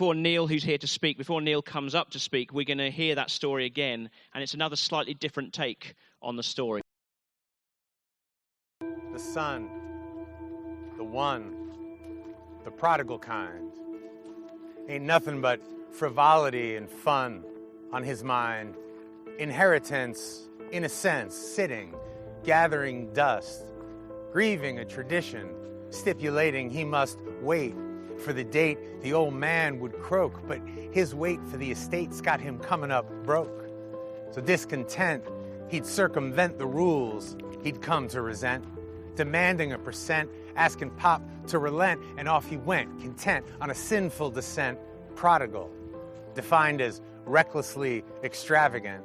Before Neil, who's here to speak, before Neil comes up to speak, we're going to hear that story again, and it's another slightly different take on the story. The son, the one, the prodigal kind. Ain't nothing but frivolity and fun on his mind. Inheritance, in a sense, sitting, gathering dust, grieving a tradition, stipulating he must wait for the date the old man would croak, but his wait for the estate's got him coming up broke. So discontent, he'd circumvent the rules he'd come to resent, demanding a percent, asking Pop to relent, and off he went, content on a sinful descent, prodigal, defined as recklessly extravagant.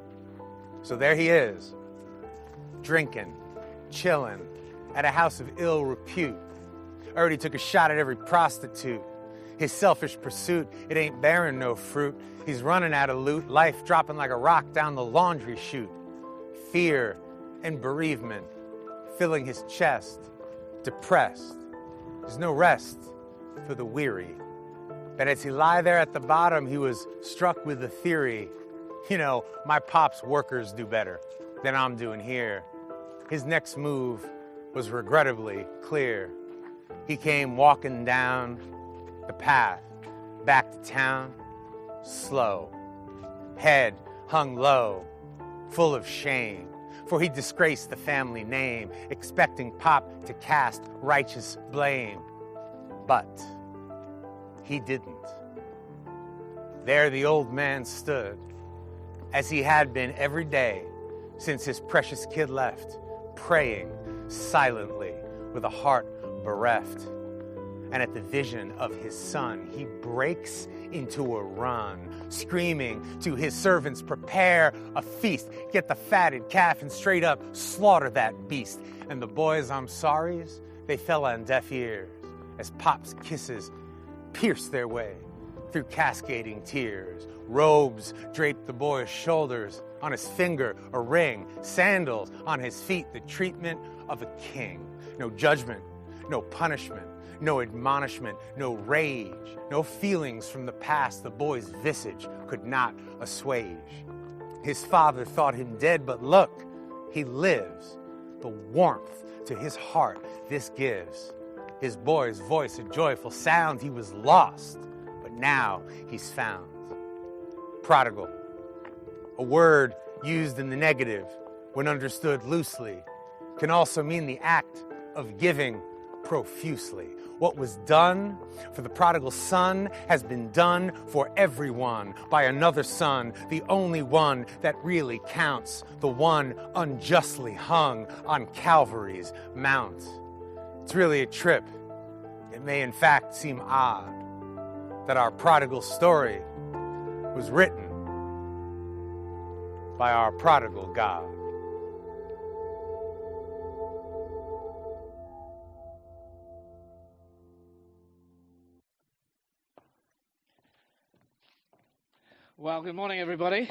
So there he is, drinking, chilling, at a house of ill repute. Already took a shot at every prostitute. His selfish pursuit, it ain't bearing no fruit. He's running out of loot, life dropping like a rock down the laundry chute. Fear and bereavement filling his chest, depressed. There's no rest for the weary. But as he lie there at the bottom, he was struck with the theory, you know, my pop's workers do better than I'm doing here. His next move was regrettably clear. He came walking down the path back to town, slow, head hung low, full of shame, for he disgraced the family name, expecting Pop to cast righteous blame. But he didn't. There the old man stood, as he had been every day since his precious kid left, praying silently with a heart bereft. And at the vision of his son, he breaks into a run, screaming to his servants, prepare a feast, get the fatted calf and straight up slaughter that beast. And the boys' I'm sorry's, they fell on deaf ears as Pop's kisses pierced their way through cascading tears. Robes draped the boy's shoulders, on his finger a ring, sandals on his feet, the treatment of a king. No judgment, no punishment, no admonishment, no rage, no feelings from the past the boy's visage could not assuage. His father thought him dead, but look, he lives. The warmth to his heart this gives. His boy's voice a joyful sound. He was lost, but now he's found. Prodigal, a word used in the negative when understood loosely, can also mean the act of giving profusely. What was done for the prodigal son has been done for everyone by another son, the only one that really counts, the one unjustly hung on Calvary's mount. It's really a trip. It may in fact seem odd that our prodigal story was written by our prodigal God. Well, good morning, everybody.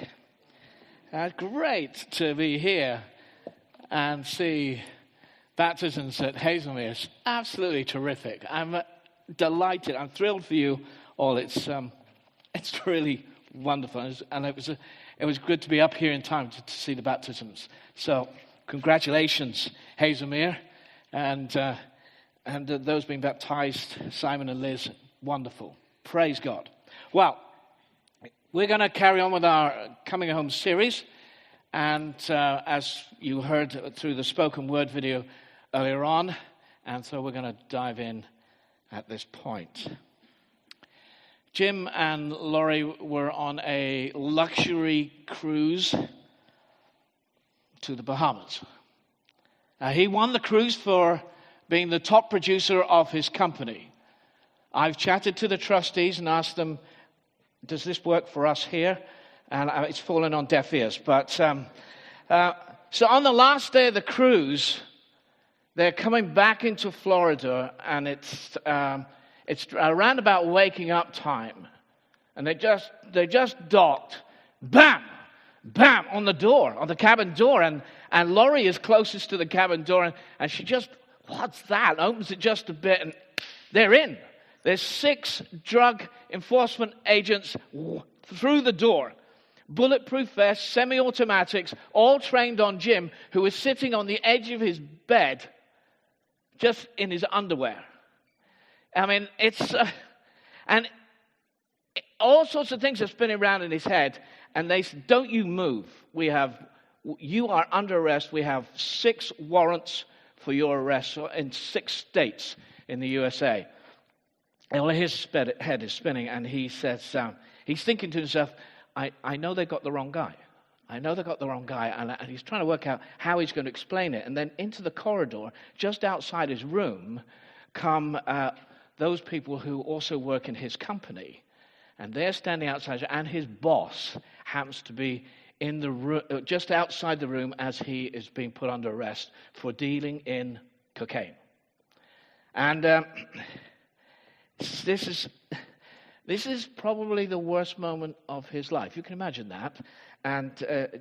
Great to be here and see baptisms at Hazelmere. It's absolutely terrific. I'm delighted. I'm thrilled for you all. It's really wonderful, and it was good to be up here in time to see the baptisms. So, congratulations, Hazelmere, and those being baptized, Simon and Liz. Wonderful. Praise God. Well, we're going to carry on with our Coming Home series, and as you heard through the spoken word video earlier on, and so we're going to dive in at this point. Jim and Laurie were on a luxury cruise to the Bahamas. He won the cruise for being the top producer of his company. I've chatted to the trustees and asked them, does this work for us here? And it's fallen on deaf ears. But so on the last day of the cruise, they're coming back into Florida, and it's around about waking up time, and they just docked, bam, bam, on the door, on the cabin door, and Laurie is closest to the cabin door, and she just, what's that? Opens it just a bit, and they're in. There's 6 drug enforcement agents through the door. Bulletproof vests, semi-automatics, all trained on Jim, who was sitting on the edge of his bed, just in his underwear. I mean, and all sorts of things are spinning around in his head. And they said, don't you move. You are under arrest. We have 6 warrants for your arrest in 6 states in the USA. And his head is spinning, and he says, he's thinking to himself, I know they got the wrong guy. I know they got the wrong guy, and he's trying to work out how he's going to explain it. And then into the corridor, just outside his room, come those people who also work in his company. And they're standing outside, and his boss happens to be in the room, just outside the room as he is being put under arrest for dealing in cocaine. And this is probably the worst moment of his life. You can imagine that. And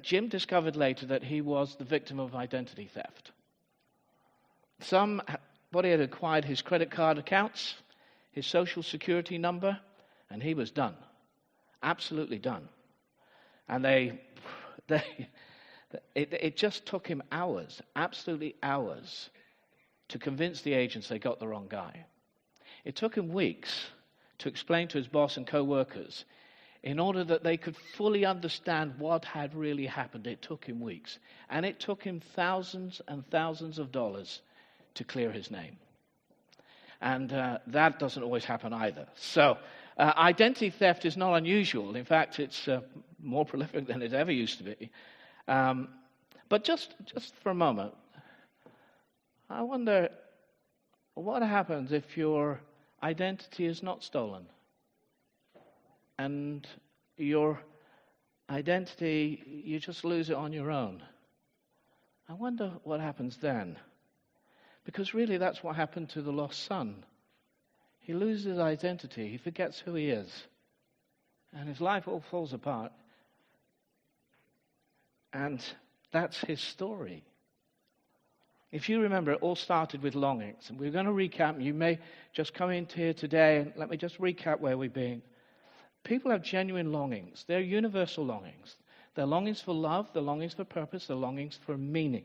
Jim discovered later that he was the victim of identity theft. Somebody had acquired his credit card accounts, his social security number, and he was done. Absolutely done. And it just took him hours, absolutely hours, to convince the agents they got the wrong guy. It took him weeks to explain to his boss and co-workers in order that they could fully understand what had really happened. It took him weeks. And it took him thousands and thousands of dollars to clear his name. And that doesn't always happen either. So identity theft is not unusual. In fact, it's more prolific than it ever used to be. But just for a moment, I wonder what happens if your identity is not stolen and your identity, you just lose it on your own. I wonder what happens then. Because really that's what happened to the lost son. He loses his identity. He forgets who he is. And his life all falls apart. And that's his story. If you remember, it all started with longings. And we're going to recap. You may just come into here today, and let me just recap where we've been. People have genuine longings. They're universal longings. They're longings for love, they're longings for purpose, they're longings for meaning.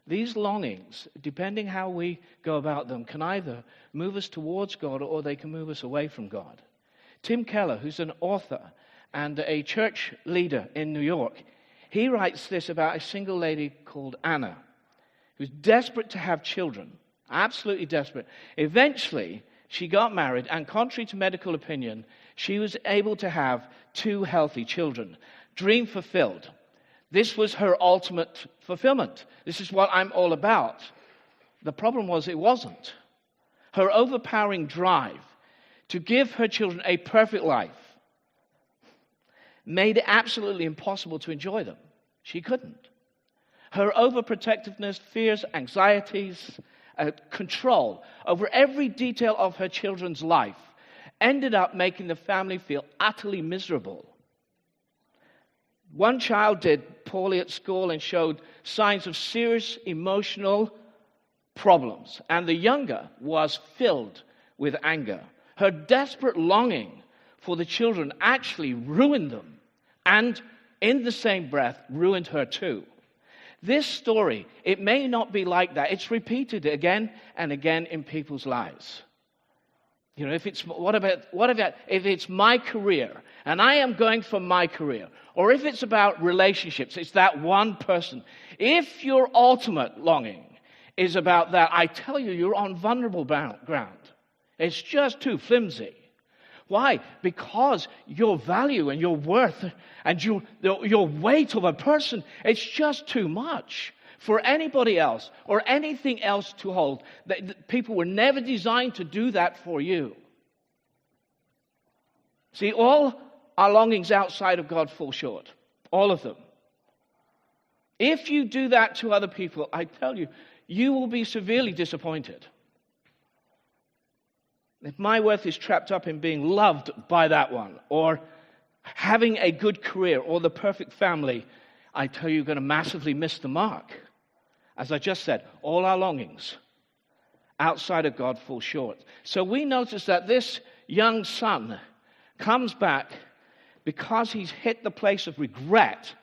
These longings, depending how we go about them, can either move us towards God or they can move us away from God. Tim Keller, who's an author and a church leader in New York, he writes this about a single lady called Anna, who's desperate to have children, absolutely desperate. Eventually, she got married, and contrary to medical opinion, she was able to have 2 healthy children. Dream fulfilled. This was her ultimate fulfillment. This is what I'm all about. The problem was it wasn't. Her overpowering drive to give her children a perfect life made it absolutely impossible to enjoy them. She couldn't. Her overprotectiveness, fears, anxieties, control over every detail of her children's life ended up making the family feel utterly miserable. One child did poorly at school and showed signs of serious emotional problems, and the younger was filled with anger. Her desperate longing for the children actually ruined them, and in the same breath, ruined her too. This story, it may not be like that. It's repeated again and again in people's lives. You know, what about if it's my career and I am going for my career, or if it's about relationships, it's that one person. If your ultimate longing is about that, I tell you, you're on vulnerable ground. It's just too flimsy. Why? Because your value and your worth and your weight of a person, it's just too much for anybody else or anything else to hold. People were never designed to do that for you. See, all our longings outside of God fall short. All of them. If you do that to other people, I tell you, you will be severely disappointed. If my worth is trapped up in being loved by that one, or having a good career, or the perfect family, I tell you, you're going to massively miss the mark. As I just said, all our longings outside of God fall short. So we notice that this young son comes back because he's hit the place of regret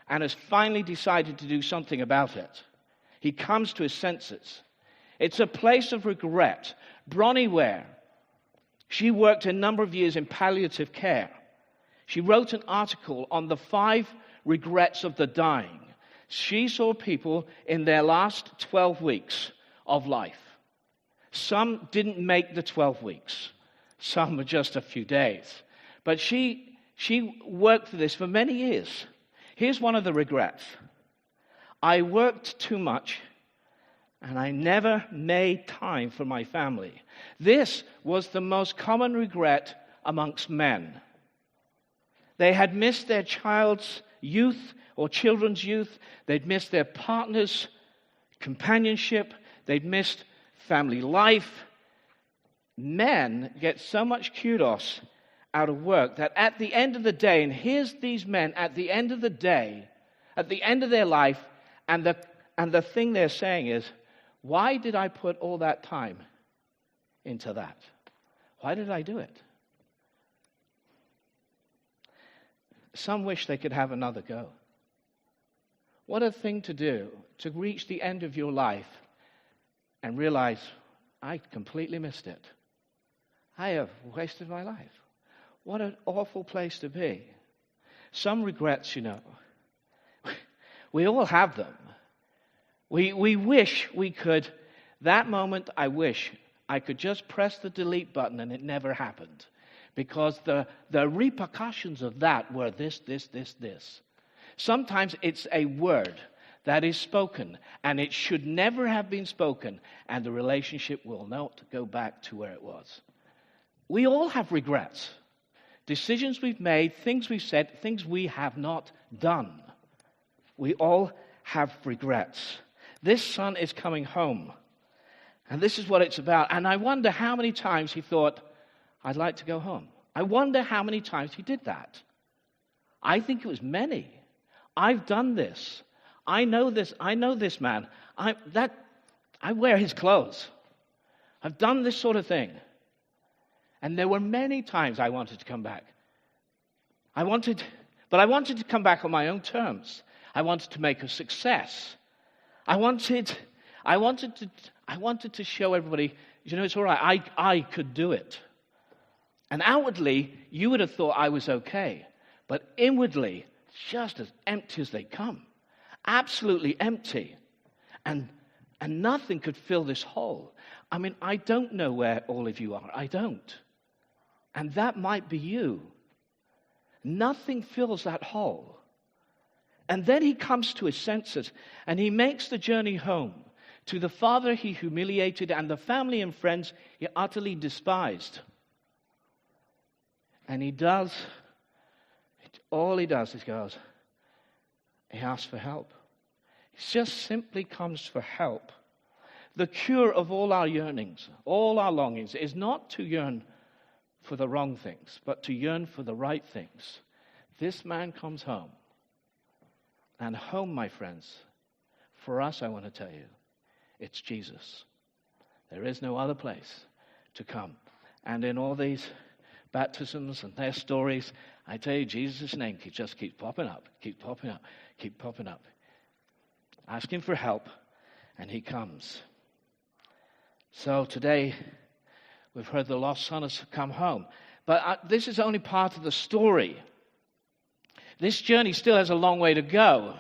and has finally decided to do something about it. He comes to his senses. It's a place of regret. Bronnie Ware, she worked a number of years in palliative care. She wrote an article on the 5 regrets of the dying. She saw people in their last 12 weeks of life. Some didn't make the 12 weeks. Some were just a few days. But she worked for this for many years. Here's one of the regrets. I worked too much, and I never made time for my family. This was the most common regret amongst men. They had missed their child's youth or children's youth. They'd missed their partner's companionship. They'd missed family life. Men get so much kudos out of work that at the end of the day, and here's these men at the end of the day, at the end of their life, and the thing they're saying is, why did I put all that time into that? Why did I do it? Some wish they could have another go. What a thing to do, to reach the end of your life and realize, I completely missed it. I have wasted my life. What an awful place to be. Some regrets, we all have them. We wish we could, that moment I wish I could just press the delete button and it never happened. Because the repercussions of that were this. Sometimes it's a word that is spoken, and it should never have been spoken, and the relationship will not go back to where it was. We all have regrets. Decisions we've made, things we've said, things we have not done. We all have regrets. This son is coming home, and this is what it's about. And I wonder how many times he thought, I'd like to go home. I wonder how many times he did that. I think it was many. I've done this. I know this man. I wear his clothes. I've done this sort of thing. And there were many times I wanted to come back. But I wanted to come back on my own terms. I wanted to make a success. I wanted to show everybody, it's all right. I could do it. And outwardly, you would have thought I was okay. But inwardly, just as empty as they come. Absolutely empty. And nothing could fill this hole. I mean, I don't know where all of you are. I don't. And that might be you. Nothing fills that hole. And then he comes to his senses, and he makes the journey home to the father he humiliated and the family and friends he utterly despised. And all he does is he asks for help. He just simply comes for help. The cure of all our yearnings, all our longings, is not to yearn for the wrong things, but to yearn for the right things. This man comes home. And home, my friends, for us, I want to tell you, it's Jesus. There is no other place to come. And in all these baptisms and their stories, I tell you, Jesus' name just keeps popping up. Ask him for help, and he comes. So today, we've heard the lost son has come home. But this is only part of the story. This journey still has a long way to go.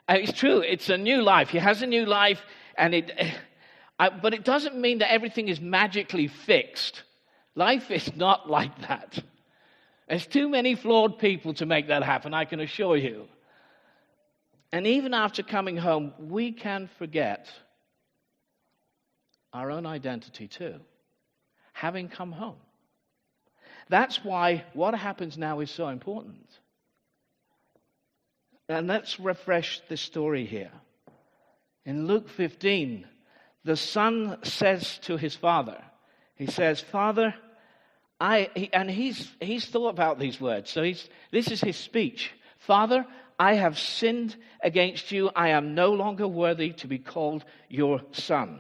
It's true, it's a new life. He has a new life, but it doesn't mean that everything is magically fixed. Life is not like that. There's too many flawed people to make that happen, I can assure you. And even after coming home, we can forget our own identity too, having come home. That's why what happens now is so important. And let's refresh the story here. In Luke 15, the son says to his father, he says, Father, he's thought about these words. So this is his speech. Father, I have sinned against you. I am no longer worthy to be called your son.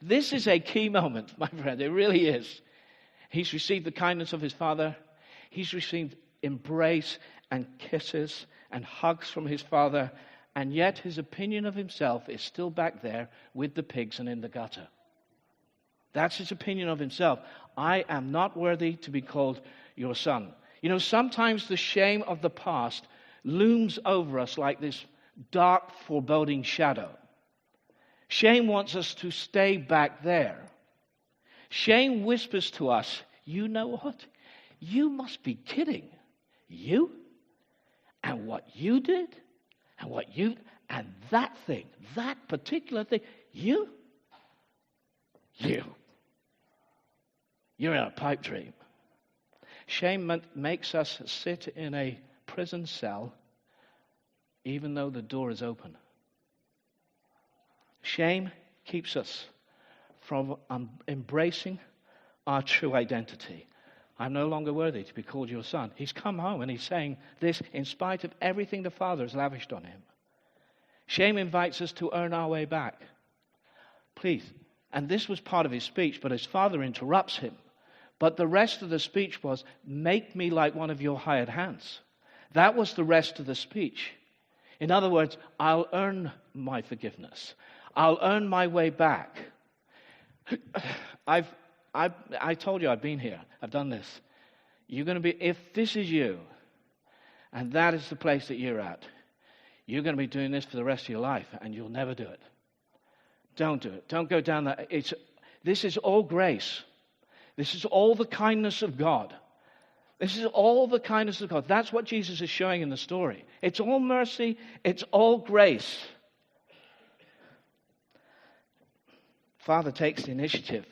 This is a key moment, my friend. It really is. He's received the kindness of his father. He's received embrace and kisses and hugs from his father. And yet his opinion of himself is still back there with the pigs and in the gutter. That's his opinion of himself. I am not worthy to be called your son. You know, sometimes the shame of the past looms over us like this dark, foreboding shadow. Shame wants us to stay back there. Shame whispers to us, you know what? You must be kidding. You? And what you did? And that thing, that particular thing, you. You're in a pipe dream. Shame makes us sit in a prison cell even though the door is open. Shame keeps us from embracing our true identity. I'm no longer worthy to be called your son. He's come home and he's saying this in spite of everything the Father has lavished on him. Shame invites us to earn our way back. Please. And this was part of his speech, but his father interrupts him. But the rest of the speech was, make me like one of your hired hands. That was the rest of the speech. In other words, I'll earn my forgiveness. I'll earn my way back. I told you I've been here. I've done this. You're going to be, if this is you, and that is the place that you're at, you're going to be doing this for the rest of your life, and you'll never do it. Don't do it. Don't go down that. This is all grace. This is all the kindness of God. This is all the kindness of God. That's what Jesus is showing in the story. It's all mercy. It's all grace. Father takes the initiative.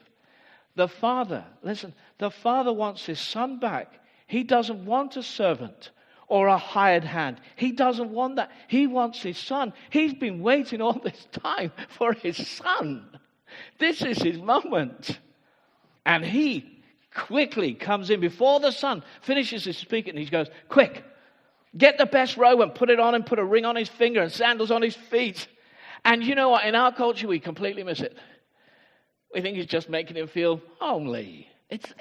The Father, listen, the Father wants his son back. He doesn't want a servant or a hired hand. He doesn't want that. He wants his son. He's been waiting all this time for his son. This is his moment. And he quickly comes in before the son finishes his speaking. And he goes, quick, get the best robe and put it on and put a ring on his finger and sandals on his feet. And you know what? In our culture, we completely miss it. We think he's just making him feel homely. It's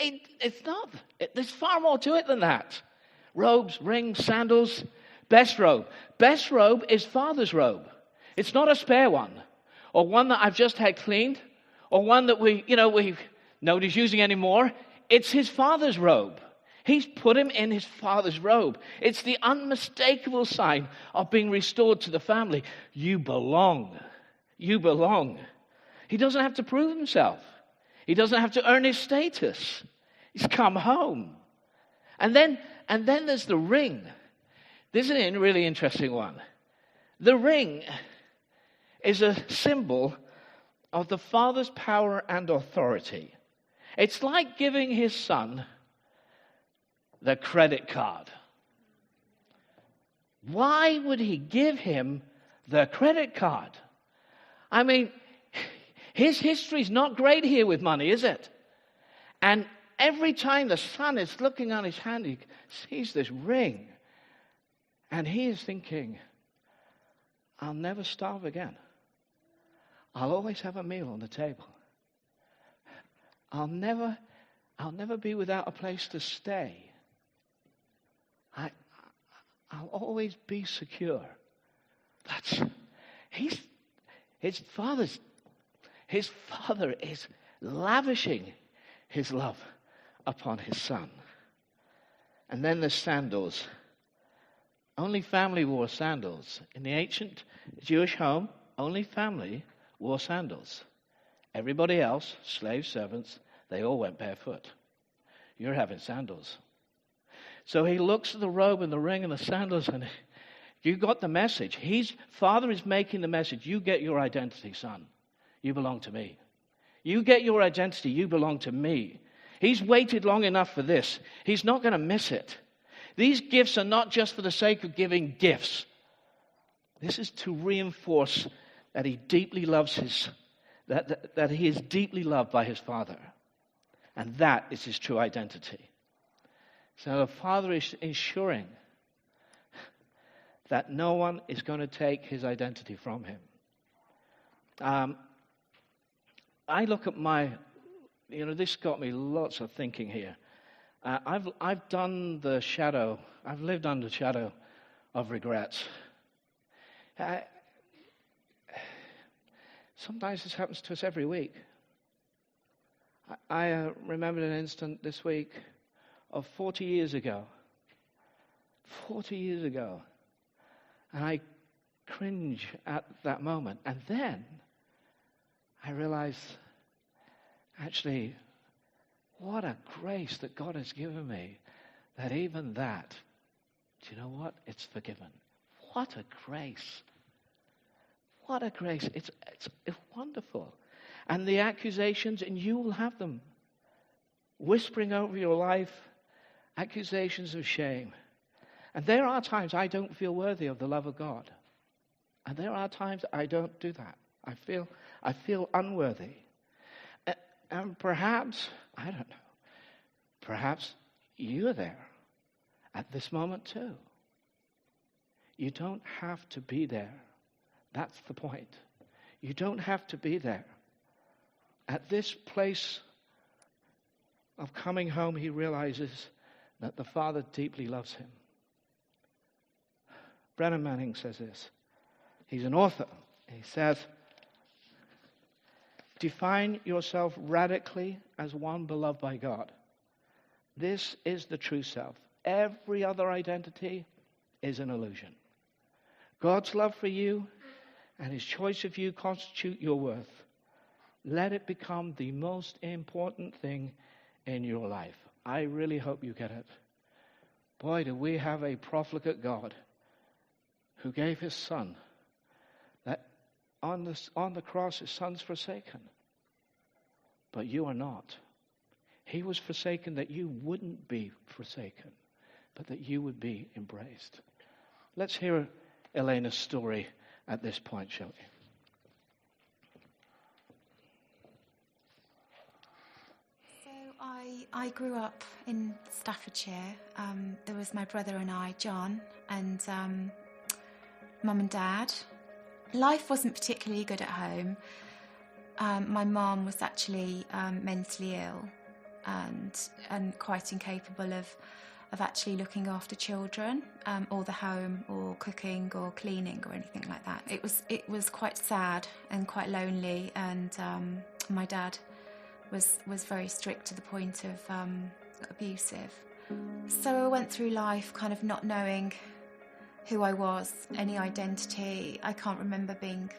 not. There's far more to it than that. Robes, rings, sandals, best robe. Best robe is Father's robe. It's not a spare one, or one that I've just had cleaned, or one that nobody's using anymore. It's his Father's robe. He's put him in his Father's robe. It's the unmistakable sign of being restored to the family. You belong. You belong. He doesn't have to prove himself. He doesn't have to earn his status. He's come home. And then there's the ring. This is a really interesting one. The ring is a symbol of the Father's power and authority. It's like giving his son the credit card. Why would he give him the credit card? I mean, his history's not great here with money, is it? And every time the son is looking on his hand, he sees this ring. And he is thinking, I'll never starve again. I'll always have a meal on the table. I'll never be without a place to stay. I'll always be secure. His father is lavishing his love upon his son. And then the sandals. Only family wore sandals. In the ancient Jewish home, only family wore sandals. Everybody else, slave servants, they all went barefoot. You're having sandals. So he looks at the robe and the ring and the sandals, and you got the message. Father is making the message. You get your identity, son. You belong to me. You get your identity. You belong to me. He's waited long enough for this. He's not going to miss it. These gifts are not just for the sake of giving gifts. This is to reinforce that he deeply loves that he is deeply loved by his Father. And that is his true identity. So the Father is ensuring that no one is going to take his identity from him. I look at this got me lots of thinking here. I've done the shadow. I've lived under the shadow of regrets. Sometimes this happens to us every week. I remembered an instant this week of 40 years ago. 40 years ago. And I cringe at that moment. And then I realize, actually, what a grace that God has given me, that even that, do you know what? It's forgiven. What a grace. What a grace. It's wonderful. And the accusations, and you will have them, whispering over your life, accusations of shame. And there are times I don't feel worthy of the love of God. And there are times I don't do that. I feel unworthy. And perhaps, I don't know, perhaps you're there at this moment too. You don't have to be there. That's the point. You don't have to be there. At this place of coming home, he realizes that the Father deeply loves him. Brennan Manning says this. He's an author. He says, define yourself radically as one beloved by God. This is the true self. Every other identity is an illusion. God's love for you and his choice of you constitute your worth. Let it become the most important thing in your life. I really hope you get it. Boy, do we have a profligate God who gave his son, that on the cross his son's forsaken. But you are not. He was forsaken that you wouldn't be forsaken, but that you would be embraced. Let's hear Elena's story at this point, shall we? I grew up in Staffordshire. There was my brother and I, John, and Mum and Dad. Life wasn't particularly good at home. My mum was actually mentally ill and quite incapable of actually looking after children, or the home, or cooking, or cleaning, or anything like that. It was quite sad and quite lonely, and my dad was very strict to the point of abusive. So I went through life kind of not knowing who I was, any identity. I can't remember being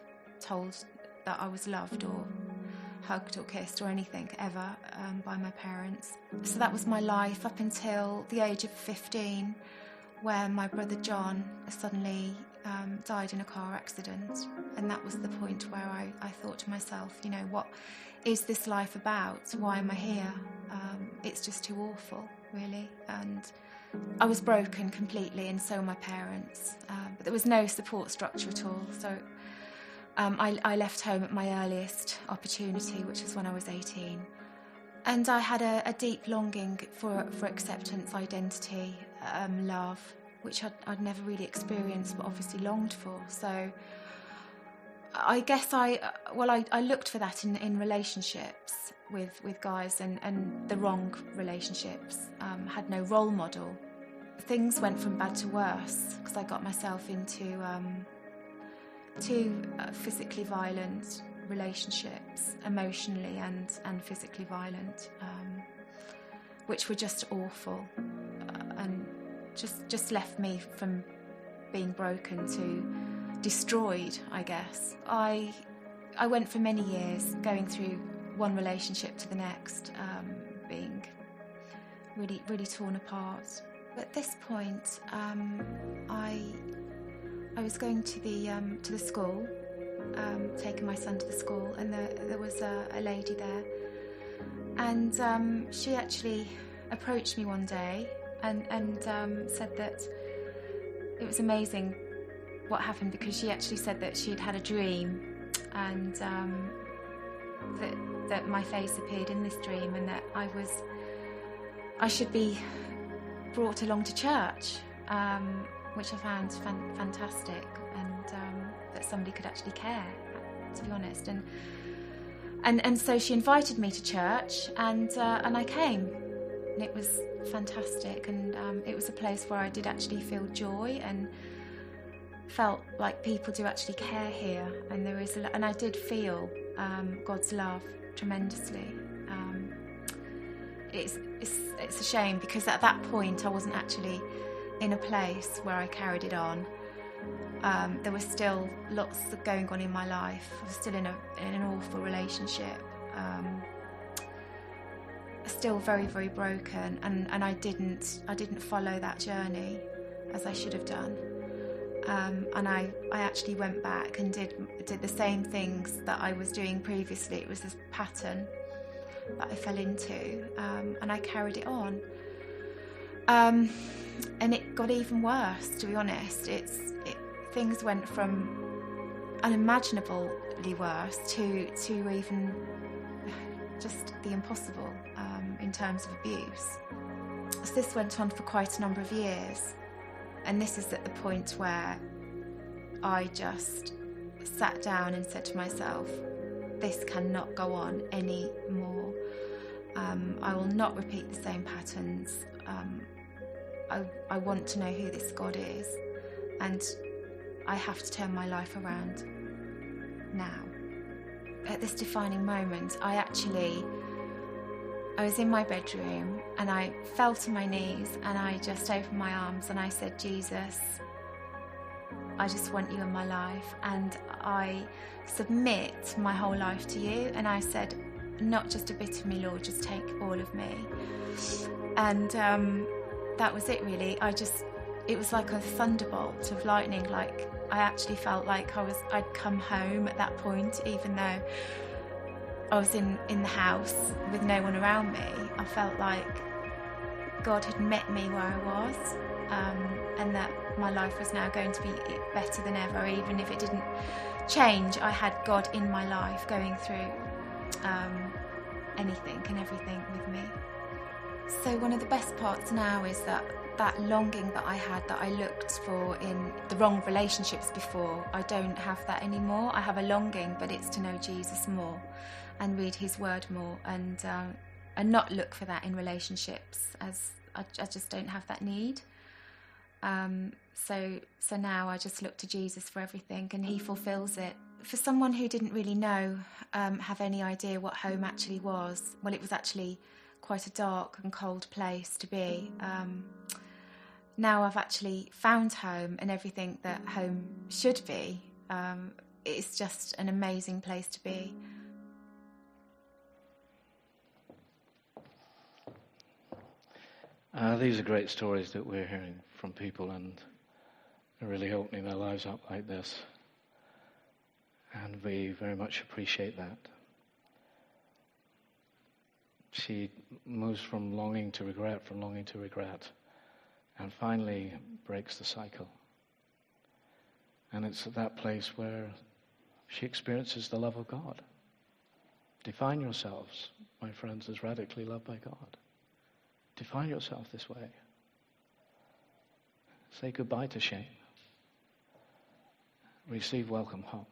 told that I was loved or hugged or kissed or anything ever by my parents. So that was my life up until the age of 15, where my brother John suddenly died in a car accident. And that was the point where I thought to myself, you know, what is this life about? Why am I here? It's just too awful, really. And I was broken completely, and so were my parents. But there was no support structure at all. So I left home at my earliest opportunity, which was when I was 18. And I had a deep longing for acceptance, identity, love, which I'd never really experienced, but obviously longed for. So I guess I looked for that in relationships with guys, and the wrong relationships. Had no role model. Things went from bad to worse because I got myself into two physically violent relationships, emotionally and physically violent, which were just awful, and just left me from being broken to destroyed, I guess. I went for many years going through one relationship to the next, being really, really torn apart. At this point, I was going to the school, taking my son to the school, and there was a lady there, and she actually approached me one day and said that it was amazing what happened, because she actually said that she had had a dream, and that my face appeared in this dream, and that I should be brought along to church, which I found fantastic, and that somebody could actually care, to be honest. And so she invited me to church, and I came. And it was fantastic, and it was a place where I did actually feel joy and felt like people do actually care here, and there is, and I did feel God's love tremendously. It's a shame because at that point I wasn't actually in a place where I carried it on. There was still lots going on in my life. I was still in an awful relationship. Still very, very broken, and I didn't follow that journey as I should have done. And I actually went back and did the same things that I was doing previously. It was this pattern that I fell into, and I carried it on. And it got even worse, to be honest. Things went from unimaginably worse to even just the impossible in terms of abuse. So this went on for quite a number of years, and this is at the point where I just sat down and said to myself, this cannot go on anymore. I will not repeat the same patterns. I want to know who this God is, and I have to turn my life around now. At this defining moment, I was in my bedroom and I fell to my knees and I just opened my arms and I said, Jesus, I just want you in my life, and I submit my whole life to you. And I said, not just a bit of me, Lord, just take all of me. And that was it, really. It was like a thunderbolt of lightning. Like, I actually felt like I'd come home at that point, even though I was in the house with no one around me. I felt like God had met me where I was, and that my life was now going to be better than ever. Even if it didn't change, I had God in my life going through anything and everything with me. So one of the best parts now is that longing that I had, that I looked for in the wrong relationships before, I don't have that anymore. I have a longing, but it's to know Jesus more and read his word more, and not look for that in relationships, as I just don't have that need. So now I just look to Jesus for everything, and he fulfills it. For someone who didn't really know, have any idea what home actually was, well, it was actually quite a dark and cold place to be. Now I've actually found home and everything that home should be. It's just an amazing place to be. These are great stories that we're hearing from people, and they're really opening their lives up like this. And we very much appreciate that. She moves from longing to regret, and finally breaks the cycle. And it's at that place where she experiences the love of God. Define yourselves, my friends, as radically loved by God. Define yourself this way. Say goodbye to shame. Receive welcome home.